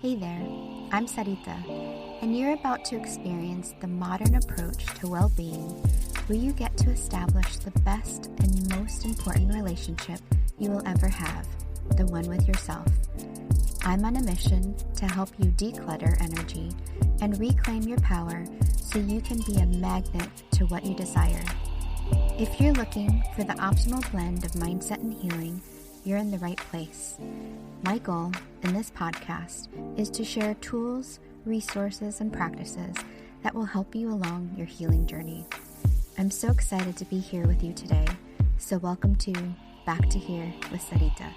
Hey there, I'm Sarita, and you're about to experience the modern approach to well-being, where you get to establish the best and most important relationship you will ever have, the one with yourself. I'm on a mission to help you declutter energy and reclaim your power so you can be a magnet to what you desire. If you're looking for the optimal blend of mindset and healing, you're in the right place. My goal in this podcast is to share tools, resources, and practices that will help you along your healing journey. I'm so excited to be here with you today, so welcome to Back to Here with Sarita.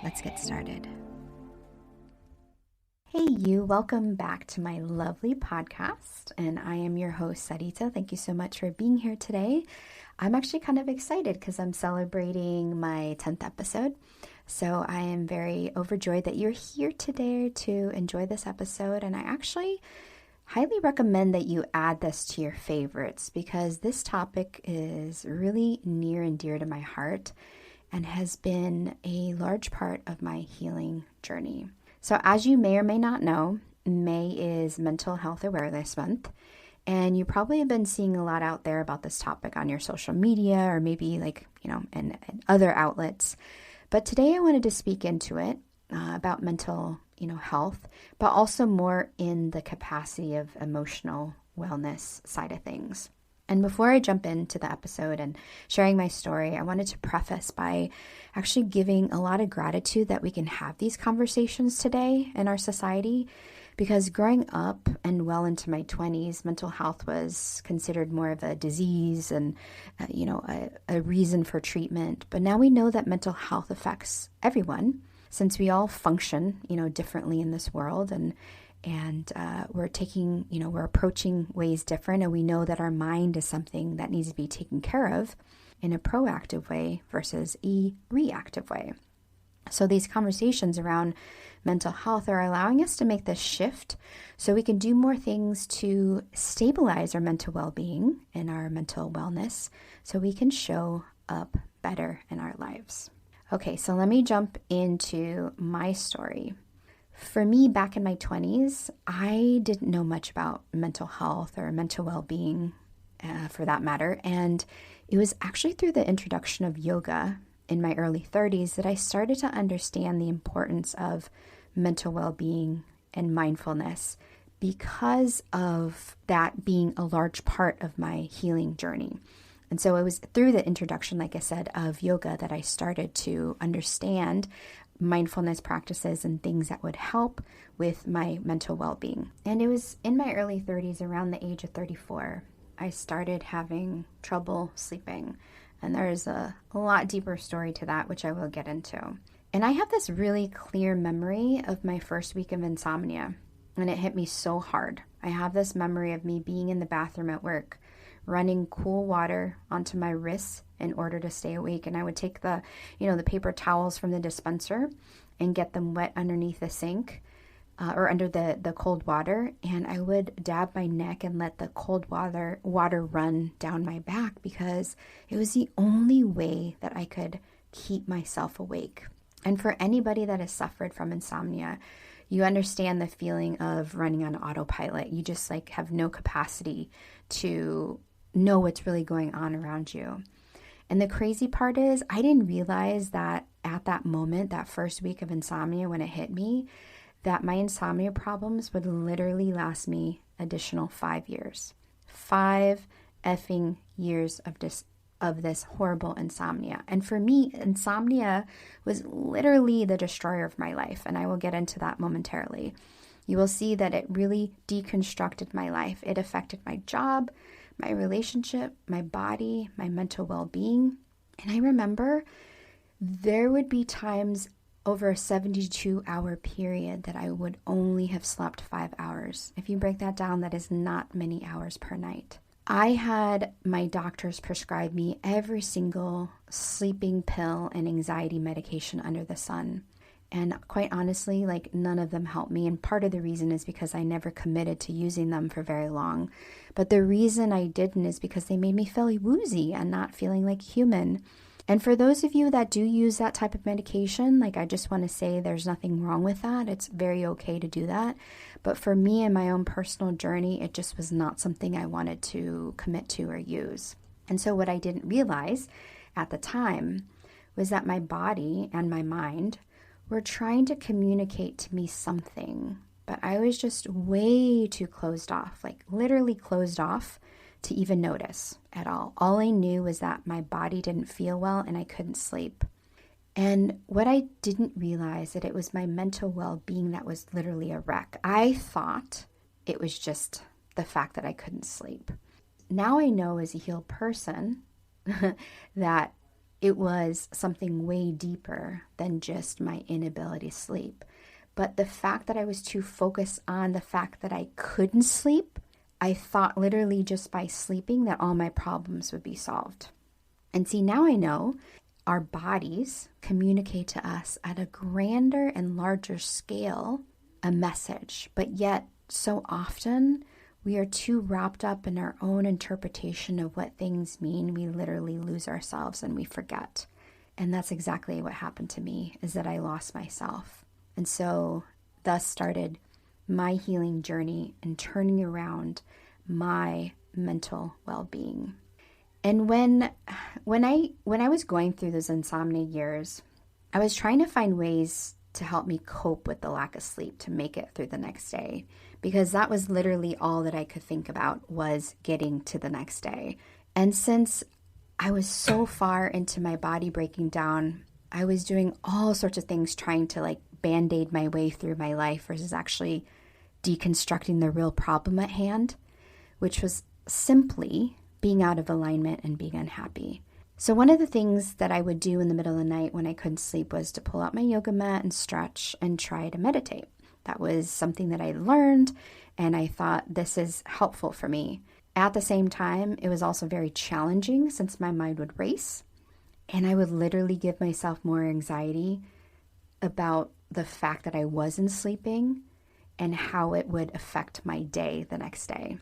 Let's get started. Hey you, welcome back to my lovely podcast, and I am your host Sarita. Thank you so much for being here today. I'm actually kind of excited because I'm celebrating my 10th episode. So I am very overjoyed that you're here today to enjoy this episode. And I actually highly recommend that you add this to your favorites because this topic is really near and dear to my heart and has been a large part of my healing journey. So as you may or may not know, May is Mental Health Awareness Month. And you probably have been seeing a lot out there about this topic on your social media or maybe in other outlets. But today I wanted to speak into it about mental, health, but also more in the capacity of emotional wellness side of things. And before I jump into the episode and sharing my story, I wanted to preface by actually giving a lot of gratitude that we can have these conversations today in our society. Because growing up and well into my 20s, mental health was considered more of a disease and, a reason for treatment. But now we know that mental health affects everyone since we all function, differently in this world. And we're approaching ways different. And we know that our mind is something that needs to be taken care of in a proactive way versus a reactive way. So these conversations around mental health are allowing us to make this shift so we can do more things to stabilize our mental well-being and our mental wellness so we can show up better in our lives. Okay, so let me jump into my story. For me, back in my 20s, I didn't know much about mental health or mental well-being for that matter. And it was actually through the introduction of yoga in my early 30s that I started to understand the importance of mental well-being and mindfulness because of that being a large part of my healing journey. And so it was through the introduction, like I said, of yoga that I started to understand mindfulness practices and things that would help with my mental well-being. And it was in my early 30s, around the age of 34, I started having trouble sleeping. And there's a lot deeper story to that, which I will get into. And I have this really clear memory of my first week of insomnia, and it hit me so hard. I have this memory of me being in the bathroom at work, running cool water onto my wrists in order to stay awake. And I would take the paper towels from the dispenser and get them wet underneath the sink or under the cold water. And I would dab my neck and let the cold water run down my back because it was the only way that I could keep myself awake. And for anybody that has suffered from insomnia, you understand the feeling of running on autopilot. You just have no capacity to know what's really going on around you. And the crazy part is I didn't realize that at that moment, that first week of insomnia when it hit me, that my insomnia problems would literally last me additional 5 years. 5 effing years of this horrible insomnia. And for me, insomnia was literally the destroyer of my life. And I will get into that momentarily. You will see that it really deconstructed my life. It affected my job, my relationship, my body, my mental well-being. And I remember there would be times over a 72-hour period that I would only have slept 5 hours. If you break that down, that is not many hours per night. I had my doctors prescribe me every single sleeping pill and anxiety medication under the sun. And quite honestly, none of them helped me. And part of the reason is because I never committed to using them for very long. But the reason I didn't is because they made me feel woozy and not feeling like human. And for those of you that do use that type of medication, like I just want to say there's nothing wrong with that. It's very okay to do that. But for me and my own personal journey, it just was not something I wanted to commit to or use. And so what I didn't realize at the time was that my body and my mind were trying to communicate to me something, but I was just way too closed off, like literally closed off to even notice at all. All I knew was that my body didn't feel well and I couldn't sleep. And what I didn't realize that it was my mental well-being that was literally a wreck. I thought it was just the fact that I couldn't sleep. Now I know as a healed person that it was something way deeper than just my inability to sleep. But the fact that I was too focused on the fact that I couldn't sleep, I thought literally just by sleeping that all my problems would be solved. And see, now I know our bodies communicate to us at a grander and larger scale a message, but yet so often we are too wrapped up in our own interpretation of what things mean, we literally lose ourselves and we forget. And that's exactly what happened to me, is that I lost myself. And so thus started my healing journey and turning around my mental well-being. And when I was going through those insomnia years, I was trying to find ways to help me cope with the lack of sleep to make it through the next day, because that was literally all that I could think about was getting to the next day. And since I was so far into my body breaking down, I was doing all sorts of things trying to like band-aid my way through my life versus actually deconstructing the real problem at hand, which was simply being out of alignment and being unhappy. So one of the things that I would do in the middle of the night when I couldn't sleep was to pull out my yoga mat and stretch and try to meditate. That was something that I learned, and I thought this is helpful for me. At the same time, it was also very challenging since my mind would race, and I would literally give myself more anxiety about the fact that I wasn't sleeping and how it would affect my day the next day.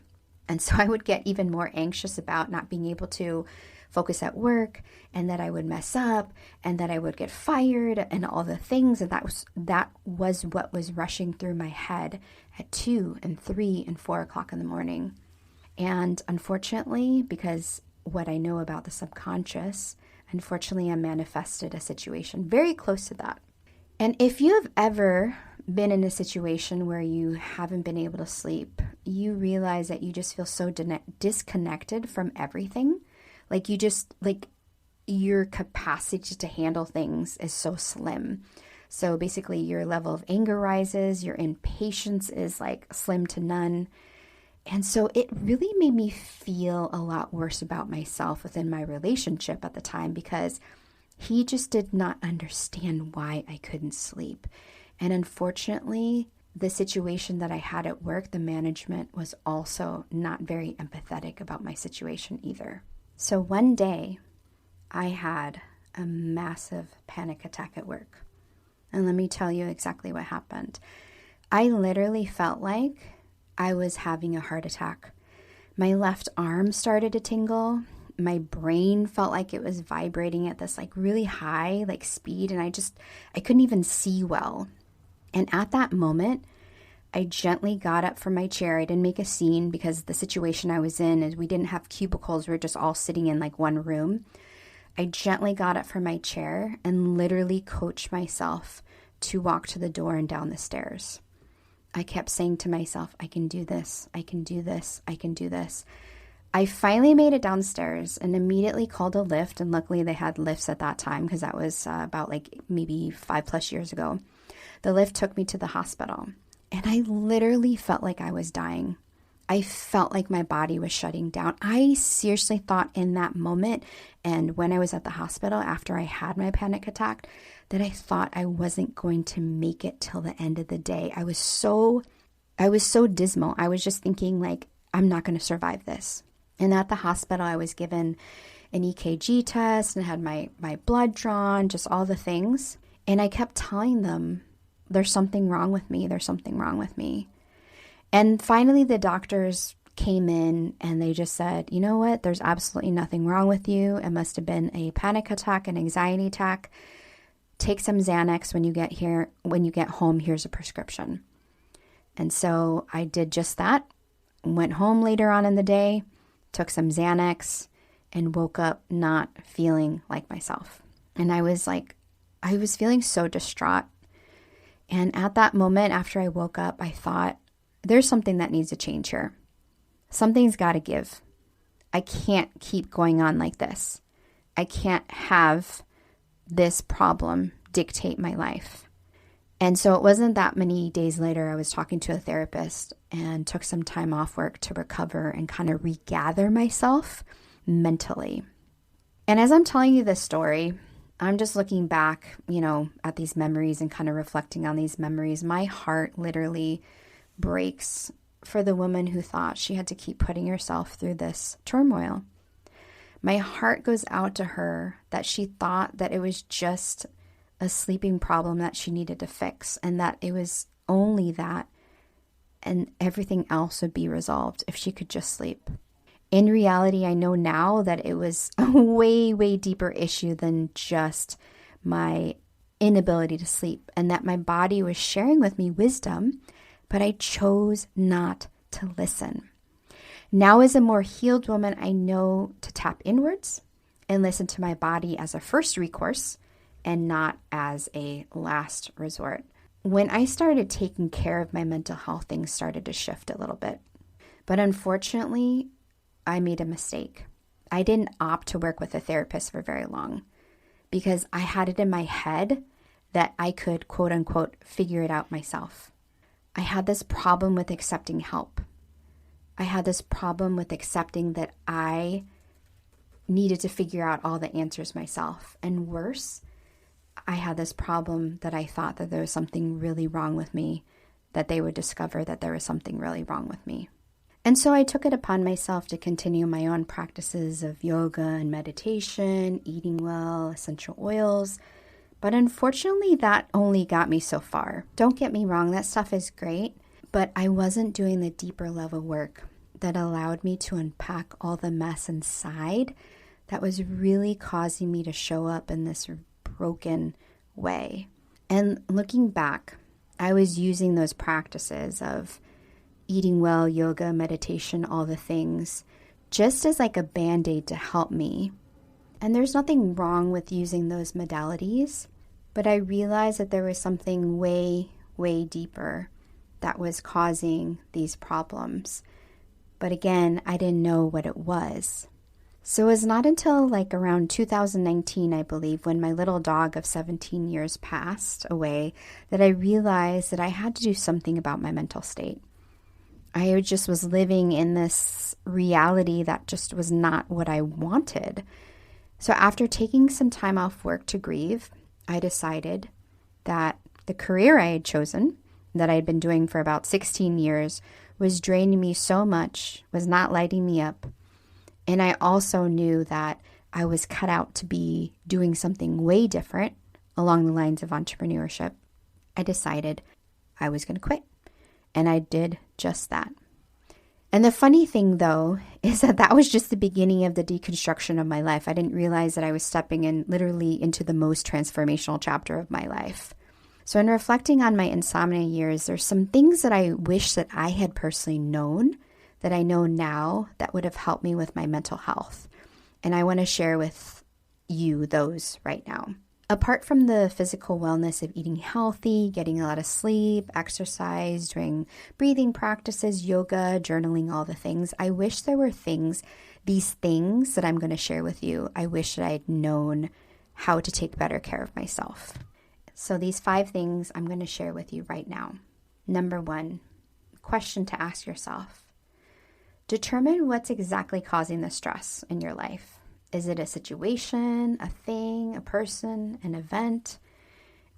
And so I would get even more anxious about not being able to focus at work, and that I would mess up, and that I would get fired, and all the things. And that was what was rushing through my head at 2 and 3 and 4 o'clock in the morning. And unfortunately, because what I know about the subconscious, unfortunately, I manifested a situation very close to that. And if you have ever been in a situation where you haven't been able to sleep, you realize that you just feel so disconnected from everything. Like you just, like your capacity to handle things is so slim. So basically your level of anger rises, your impatience is like slim to none. And so it really made me feel a lot worse about myself within my relationship at the time, because he just did not understand why I couldn't sleep. And unfortunately, the situation that I had at work, the management was also not very empathetic about my situation either. So one day, I had a massive panic attack at work. And let me tell you exactly what happened. I literally felt like I was having a heart attack. My left arm started to tingle. My brain felt like it was vibrating at this like really high like speed, and I couldn't even see well. And at that moment, I gently got up from my chair. I didn't make a scene because the situation I was in is we didn't have cubicles. We were just all sitting in like one room. I gently got up from my chair and literally coached myself to walk to the door and down the stairs. I kept saying to myself, I can do this. I can do this. I can do this. I finally made it downstairs and immediately called a lift. And luckily they had lifts at that time because that was about like maybe 5+ years ago. The lift took me to the hospital. And I literally felt like I was dying. I felt like my body was shutting down. I seriously thought in that moment, and when I was at the hospital after I had my panic attack, that I thought I wasn't going to make it till the end of the day. I was so dismal. I was just thinking like, I'm not going to survive this. And at the hospital, I was given an EKG test and had my blood drawn, just all the things. And I kept telling them, there's something wrong with me. There's something wrong with me. And finally, the doctors came in and they just said, you know what, there's absolutely nothing wrong with you. It must have been a panic attack, an anxiety attack. Take some Xanax when you get here. When you get home, here's a prescription. And so I did just that. Went home later on in the day, took some Xanax, and woke up not feeling like myself. And I was feeling so distraught. And at that moment, after I woke up, I thought, there's something that needs to change here. Something's got to give. I can't keep going on like this. I can't have this problem dictate my life. And so it wasn't that many days later, I was talking to a therapist and took some time off work to recover and kind of regather myself mentally. And as I'm telling you this story, I'm just looking back, at these memories and kind of reflecting on these memories. My heart literally breaks for the woman who thought she had to keep putting herself through this turmoil. My heart goes out to her that she thought that it was just a sleeping problem that she needed to fix, and that it was only that and everything else would be resolved if she could just sleep. In reality, I know now that it was a way, way deeper issue than just my inability to sleep, and that my body was sharing with me wisdom, but I chose not to listen. Now, as a more healed woman, I know to tap inwards and listen to my body as a first recourse and not as a last resort. When I started taking care of my mental health, things started to shift a little bit. But unfortunately, I made a mistake. I didn't opt to work with a therapist for very long because I had it in my head that I could, quote unquote, figure it out myself. I had this problem with accepting help. I had this problem with accepting that I needed to figure out all the answers myself. And worse, I had this problem that I thought that there was something really wrong with me, that they would discover that there was something really wrong with me. And so I took it upon myself to continue my own practices of yoga and meditation, eating well, essential oils. But unfortunately, that only got me so far. Don't get me wrong, that stuff is great, but I wasn't doing the deeper level work that allowed me to unpack all the mess inside that was really causing me to show up in this broken way. And looking back, I was using those practices of eating well, yoga, meditation, all the things, just as like a band-aid to help me. And there's nothing wrong with using those modalities, but I realized that there was something way, way deeper that was causing these problems. But again, I didn't know what it was. So it was not until like around 2019, I believe, when my little dog of 17 years passed away, that I realized that I had to do something about my mental state. I just was living in this reality that just was not what I wanted. So after taking some time off work to grieve, I decided that the career I had chosen, that I had been doing for about 16 years, was draining me so much, was not lighting me up. And I also knew that I was cut out to be doing something way different along the lines of entrepreneurship. I decided I was going to quit. And I did just that. And the funny thing, though, is that that was just the beginning of the deconstruction of my life. I didn't realize that I was stepping in literally into the most transformational chapter of my life. So in reflecting on my insomnia years, there's some things that I wish that I had personally known that I know now that would have helped me with my mental health. And I want to share with you those right now. Apart from the physical wellness of eating healthy, getting a lot of sleep, exercise, doing breathing practices, yoga, journaling, all the things, I wish there were these things that I'm going to share with you. I wish that I had known how to take better care of myself. So these 5 things I'm going to share with you right now. Number 1, question to ask yourself. Determine what's exactly causing the stress in your life. Is it a situation, a thing, a person, an event?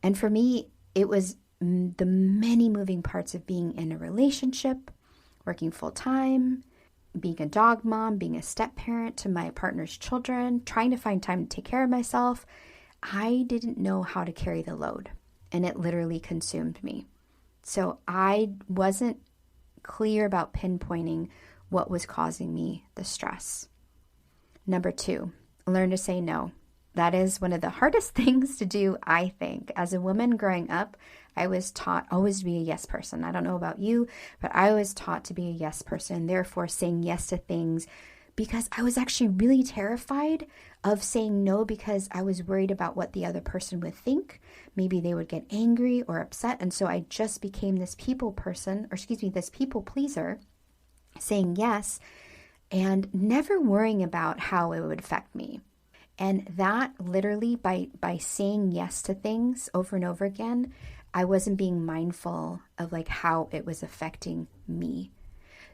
And for me, it was the many moving parts of being in a relationship, working full time, being a dog mom, being a step parent to my partner's children, trying to find time to take care of myself. I didn't know how to carry the load, and it literally consumed me. So I wasn't clear about pinpointing what was causing me the stress. Number 2, learn to say no. That is one of the hardest things to do, I think. As a woman growing up, I was taught always to be a yes person. I don't know about you, but I was taught to be a yes person, therefore saying yes to things because I was actually really terrified of saying no because I was worried about what the other person would think. Maybe they would get angry or upset. And so I just became this people pleaser, saying yes and never worrying about how it would affect me. And that literally by saying yes to things over and over again, I wasn't being mindful of like how it was affecting me.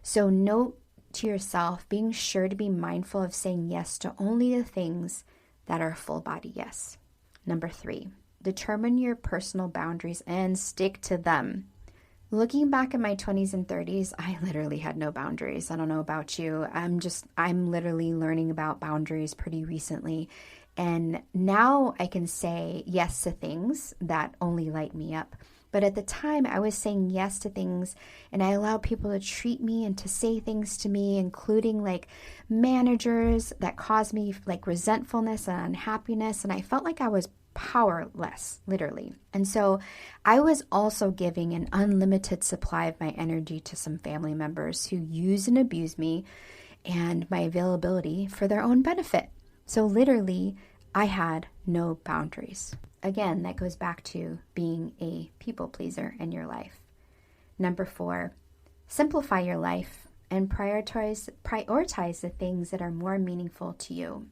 So note to yourself, being sure to be mindful of saying yes to only the things that are full body yes. Number 3, determine your personal boundaries and stick to them. Looking back at my 20s and 30s, I literally had no boundaries. I don't know about you. I'm literally learning about boundaries pretty recently. And now I can say yes to things that only light me up. But at the time, I was saying yes to things and I allowed people to treat me and to say things to me, including like managers that caused me like resentfulness and unhappiness. And I felt like I was powerless, literally. And so I was also giving an unlimited supply of my energy to some family members who use and abuse me and my availability for their own benefit. So literally, I had no boundaries. Again, that goes back to being a people pleaser in your life. Number 4, simplify your life and prioritize the things that are more meaningful to you.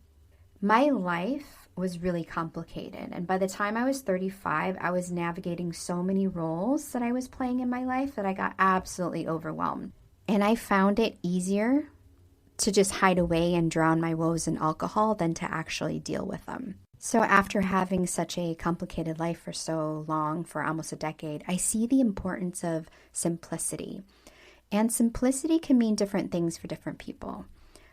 My life was really complicated. And by the time I was 35, I was navigating so many roles that I was playing in my life that I got absolutely overwhelmed. And I found it easier to just hide away and drown my woes in alcohol than to actually deal with them. So after having such a complicated life for so long, for almost a decade, I see the importance of simplicity. And simplicity can mean different things for different people.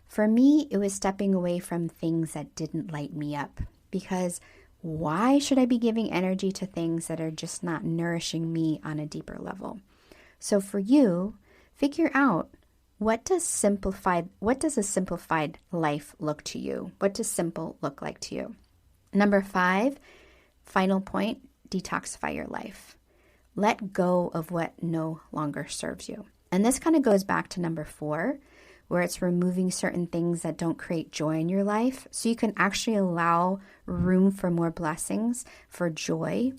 For me, it was stepping away from things that didn't light me up, because why should I be giving energy to things that are just not nourishing me on a deeper level? So for you, figure out, what does a simplified life look to you? What does simple look like to you? Number 5, final point, detoxify your life. Let go of what no longer serves you. And this kind of goes back to number 4, where it's removing certain things that don't create joy in your life so you can actually allow room for more blessings, for joy.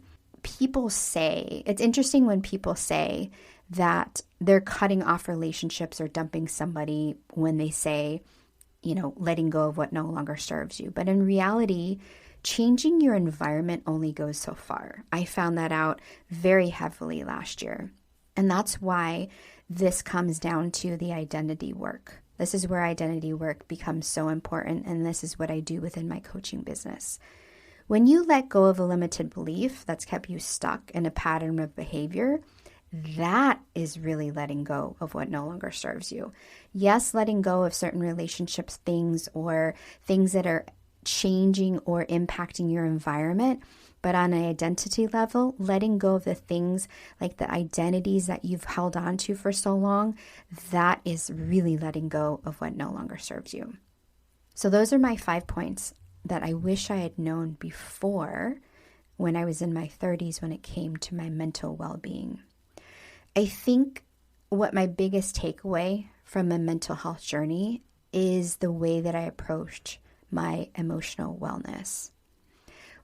It's interesting when people say that they're cutting off relationships or dumping somebody when they say, letting go of what no longer serves you. But in reality, changing your environment only goes so far. I found that out very heavily last year. And that's why this comes down to the identity work. This is where identity work becomes so important, and this is what I do within my coaching business. When you let go of a limited belief that's kept you stuck in a pattern of behavior, that is really letting go of what no longer serves you. Yes, letting go of certain relationships, things that are changing or impacting your environment, but on an identity level, letting go of the things like the identities that you've held on to for so long, that is really letting go of what no longer serves you. So those are my 5 points that I wish I had known before, when I was in my 30s, when it came to my mental well-being. I think what my biggest takeaway from a mental health journey is the way that I approached my emotional wellness.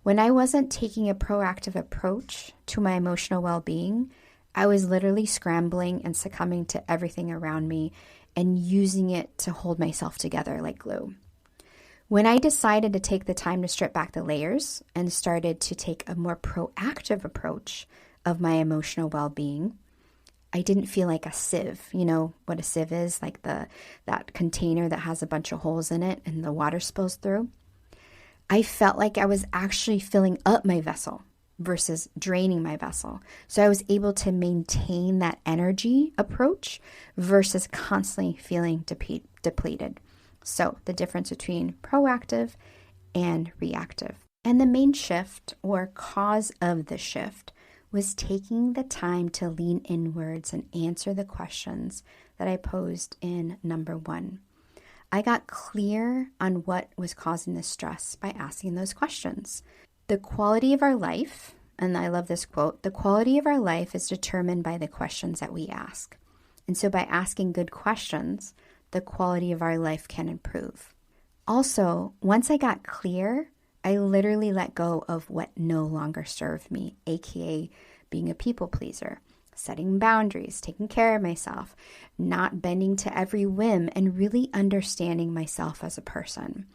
When I wasn't taking a proactive approach to my emotional well-being, I was literally scrambling and succumbing to everything around me and using it to hold myself together like glue. When I decided to take the time to strip back the layers and started to take a more proactive approach of my emotional well-being, I didn't feel like a sieve. You know what a sieve is? Like that container that has a bunch of holes in it and the water spills through. I felt like I was actually filling up my vessel versus draining my vessel. So I was able to maintain that energy approach versus constantly feeling depleted. So the difference between proactive and reactive. And the main shift, or cause of the shift, was taking the time to lean inwards and answer the questions that I posed in number 1. I got clear on what was causing the stress by asking those questions. The quality of our life, and I love this quote, the quality of our life is determined by the questions that we ask. And so by asking good questions, the quality of our life can improve. Also, once I got clear, I literally let go of what no longer served me, aka being a people pleaser, setting boundaries, taking care of myself, not bending to every whim, and really understanding myself as a person.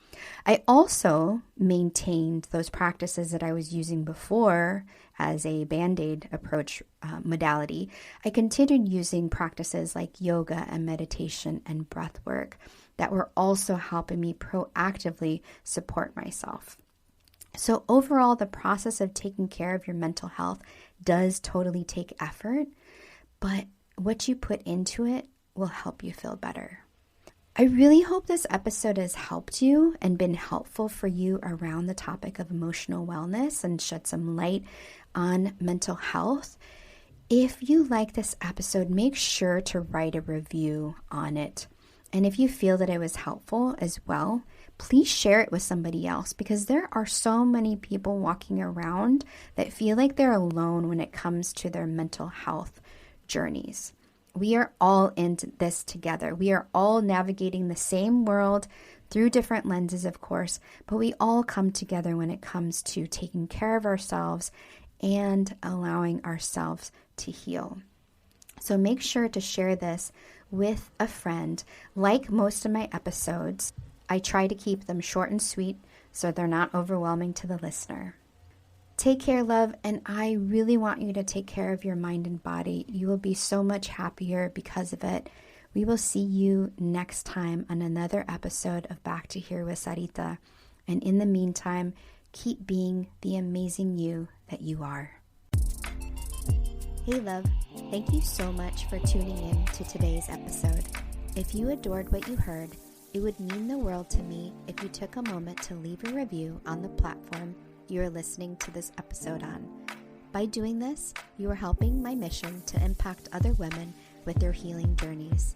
I also maintained those practices that I was using before as a Band-Aid approach modality. I continued using practices like yoga and meditation and breath work that were also helping me proactively support myself. So overall, the process of taking care of your mental health does totally take effort, but what you put into it will help you feel better. I really hope this episode has helped you and been helpful for you around the topic of emotional wellness and shed some light on mental health. If you like this episode, make sure to write a review on it. And if you feel that it was helpful as well, please share it with somebody else, because there are so many people walking around that feel like they're alone when it comes to their mental health journeys. We are all in this together. We are all navigating the same world through different lenses, of course, but we all come together when it comes to taking care of ourselves and allowing ourselves to heal. So make sure to share this with a friend. Like most of my episodes, I try to keep them short and sweet so they're not overwhelming to the listener. Take care, love, and I really want you to take care of your mind and body. You will be so much happier because of it. We will see you next time on another episode of Back to Here with Sarita. And in the meantime, keep being the amazing you that you are. Hey, love. Thank you so much for tuning in to today's episode. If you adored what you heard, it would mean the world to me if you took a moment to leave a review on the platform you are listening to this episode on. By doing this, you are helping my mission to impact other women with their healing journeys.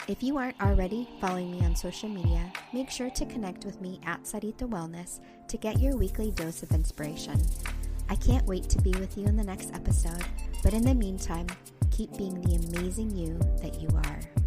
If you aren't already following me on social media, make sure to connect with me at Sarita Wellness to get your weekly dose of inspiration. I can't wait to be with you in the next episode, but in the meantime, keep being the amazing you that you are.